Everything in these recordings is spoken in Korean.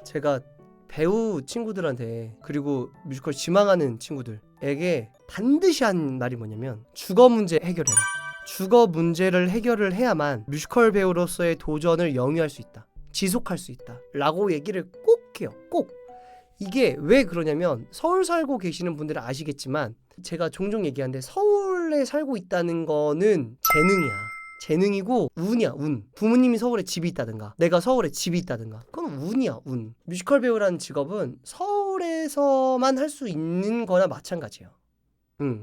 제가 배우 친구들한테 그리고 뮤지컬 지망하는 친구들에게 반드시 한 말이 뭐냐면 주거 문제 해결해라. 주거 문제를 해결을 해야만 뮤지컬 배우로서의 도전을 영위할 수 있다. 지속할 수 있다. 라고 얘기를 꼭 해요. 꼭. 이게 왜 그러냐면 서울 살고 계시는 분들은 아시겠지만 제가 종종 얘기하는데 서울에 살고 있다는 거는 재능이야. 재능이고 운이야, 운. 부모님이 서울에 집이 있다든가 내가 서울에 집이 있다든가 그건 운이야, 운. 뮤지컬 배우라는 직업은 서울에서만 할 수 있는 거나 마찬가지예요.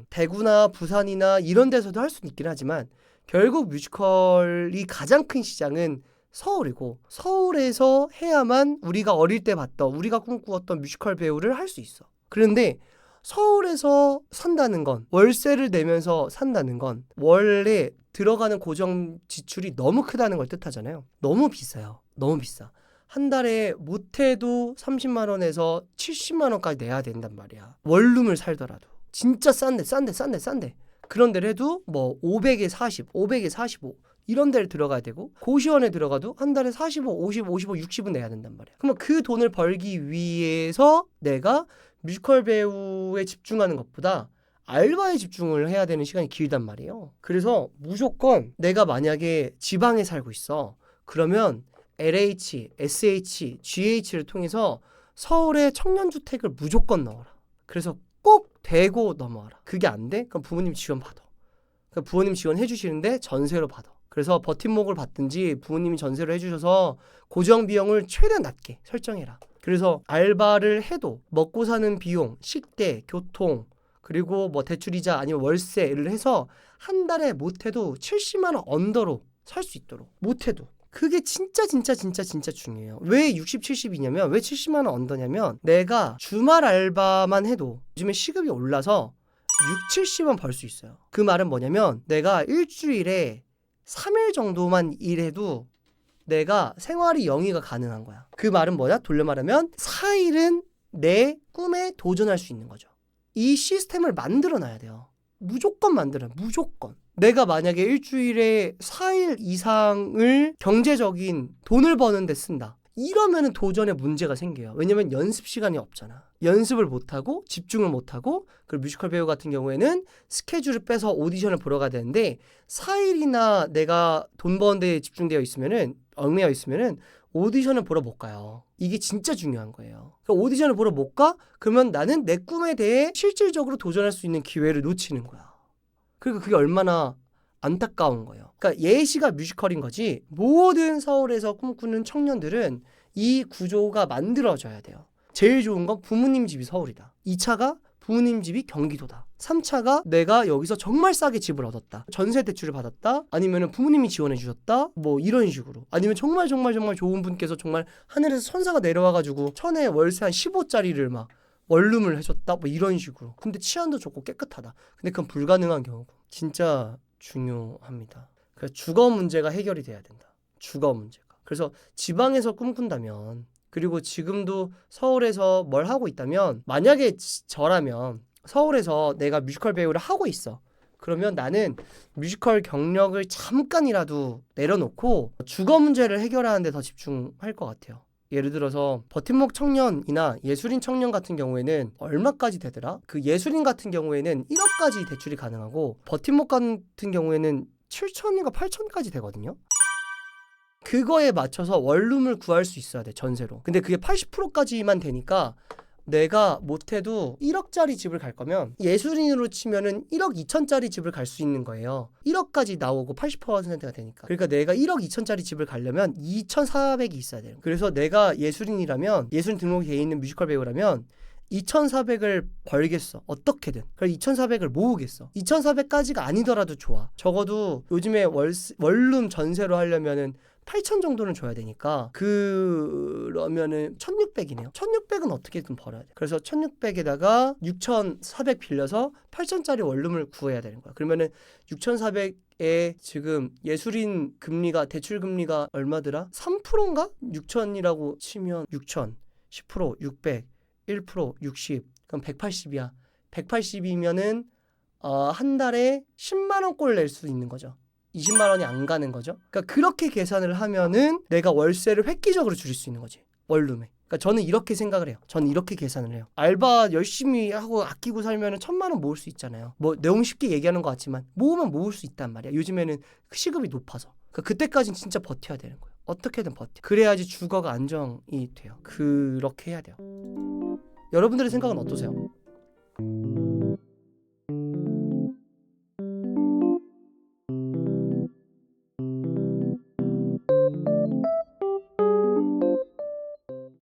대구나 부산이나 이런 데서도 할 수는 있긴 하지만 결국 뮤지컬이 가장 큰 시장은 서울이고 서울에서 해야만 우리가 어릴 때 봤던 우리가 꿈꾸었던 뮤지컬 배우를 할 수 있어. 그런데 서울에서 산다는 건 월세를 내면서 산다는 건 원래 들어가는 고정 지출이 너무 크다는 걸 뜻하잖아요. 너무 비싸요. 너무 비싸. 한 달에 못해도 30만 원에서 70만 원까지 내야 된단 말이야. 원룸을 살더라도. 진짜 싼데. 그런 데를 해도 뭐 500에 40, 500에 45 이런 데를 들어가야 되고 고시원에 들어가도 한 달에 45, 50, 55, 60은 내야 된단 말이야. 그러면 그 돈을 벌기 위해서 내가 뮤지컬 배우에 집중하는 것보다 알바에 집중을 해야 되는 시간이 길단 말이에요. 그래서 무조건 내가 만약에 지방에 살고 있어. 그러면 LH, SH, GH를 통해서 서울에 청년주택을 무조건 넣어라. 그래서 꼭 대고 넘어와라. 그게 안 돼? 그럼 부모님 지원 받아. 그러니까 부모님 지원해 주시는데 전세로 받아. 그래서 버팀목을 받든지 부모님이 전세로 해주셔서 고정 비용을 최대한 낮게 설정해라. 그래서 알바를 해도 먹고 사는 비용, 식대, 교통 그리고 뭐 대출이자 아니면 월세를 해서 한 달에 못해도 70만 원 언더로 살 수 있도록 못해도 그게 진짜 중요해요. 왜 60, 70이냐면 왜 70만 원 언더냐면 내가 주말 알바만 해도 요즘에 시급이 올라서 6, 70원 벌 수 있어요. 그 말은 뭐냐면 내가 일주일에 3일 정도만 일해도 내가 생활이 영위가 가능한 거야. 그 말은 뭐야? 돌려 말하면 4일은 내 꿈에 도전할 수 있는 거죠. 이 시스템을 만들어 놔야 돼요. 무조건 만들어요. 무조건. 내가 만약에 일주일에 4일 이상을 경제적인 돈을 버는 데 쓴다. 이러면은 도전에 문제가 생겨요. 왜냐면 연습 시간이 없잖아. 연습을 못하고 집중을 못하고 그리고 뮤지컬 배우 같은 경우에는 스케줄을 빼서 오디션을 보러 가야 되는데 4일이나 내가 돈 버는 데 집중되어 있으면은 얽매여 있으면은 오디션을 보러 못 가요. 이게 진짜 중요한 거예요. 그러니까 오디션을 보러 못 가? 그러면 나는 내 꿈에 대해 실질적으로 도전할 수 있는 기회를 놓치는 거야. 그러니까 그게 얼마나 안타까운 거예요. 그러니까 예시가 뮤지컬인 거지 모든 서울에서 꿈꾸는 청년들은 이 구조가 만들어져야 돼요. 제일 좋은 건 부모님 집이 서울이다. 2차가 부모님 집이 경기도다. 3차가 내가 여기서 정말 싸게 집을 얻었다. 전세 대출을 받았다. 아니면 부모님이 지원해 주셨다. 뭐 이런 식으로. 아니면 정말 좋은 분께서 정말 하늘에서 천사가 내려와가지고 천에 월세 한 15짜리를 막 원룸을 해줬다. 뭐 이런 식으로. 근데 치안도 좋고 깨끗하다. 근데 그건 불가능한 경우고. 진짜 중요합니다. 그래서 주거 문제가 해결이 돼야 된다. 주거 문제가. 그래서 지방에서 꿈꾼다면 그리고 지금도 서울에서 뭘 하고 있다면 만약에 저라면 서울에서 내가 뮤지컬 배우를 하고 있어. 그러면 나는 뮤지컬 경력을 잠깐이라도 내려놓고 주거 문제를 해결하는 데 더 집중할 것 같아요. 예를 들어서 버팀목 청년이나 예술인 청년 같은 경우에는 얼마까지 되더라? 그 예술인 같은 경우에는 1억까지 대출이 가능하고 버팀목 같은 경우에는 7천인가 8천까지 되거든요. 그거에 맞춰서 원룸을 구할 수 있어야 돼, 전세로. 근데 그게 80%까지만 되니까 내가 못해도 1억짜리 집을 갈 거면 예술인으로 치면은 1억 2천짜리 집을 갈 수 있는 거예요. 1억까지 나오고 80%가 되니까. 그러니까 내가 1억 2천짜리 집을 가려면 2,400이 있어야 돼요. 그래서 내가 예술인이라면 예술인 등록이 돼 있는 뮤지컬 배우라면 2,400을 벌겠어. 어떻게든. 그래서 2,400을 모으겠어. 2,400까지가 아니더라도 좋아. 적어도 요즘에 원룸 전세로 하려면은 8,000 정도는 줘야 되니까 그러면은 1,600이네요. 1,600은 어떻게든 벌어야 돼. 그래서 1,600에다가 6,400 빌려서 8,000짜리 원룸을 구해야 되는 거야. 그러면은 6,400에 지금 예술인 금리가 대출 금리가 얼마더라? 3%인가? 6,000이라고 치면 6,000, 10%, 600, 1%, 60. 그럼 180이야. 180이면은 한 달에 10만 원 꼴 낼 수 있는 거죠. 20만 원이 안 가는 거죠. 그러니까 그렇게 계산을 하면은 내가 월세를 획기적으로 줄일 수 있는 거지. 원룸에. 그러니까 저는 이렇게 생각을 해요. 저는 이렇게 계산을 해요. 알바 열심히 하고 아끼고 살면 1,000만 원 모을 수 있잖아요. 뭐 내용 쉽게 얘기하는 것 같지만 모으면 모을 수 있단 말이야. 요즘에는 시급이 높아서. 그러니까 그때까지는 진짜 버텨야 되는 거예요. 어떻게든 버텨. 그래야지 주거가 안정이 돼요. 그렇게 해야 돼요. 여러분들의 생각은 어떠세요?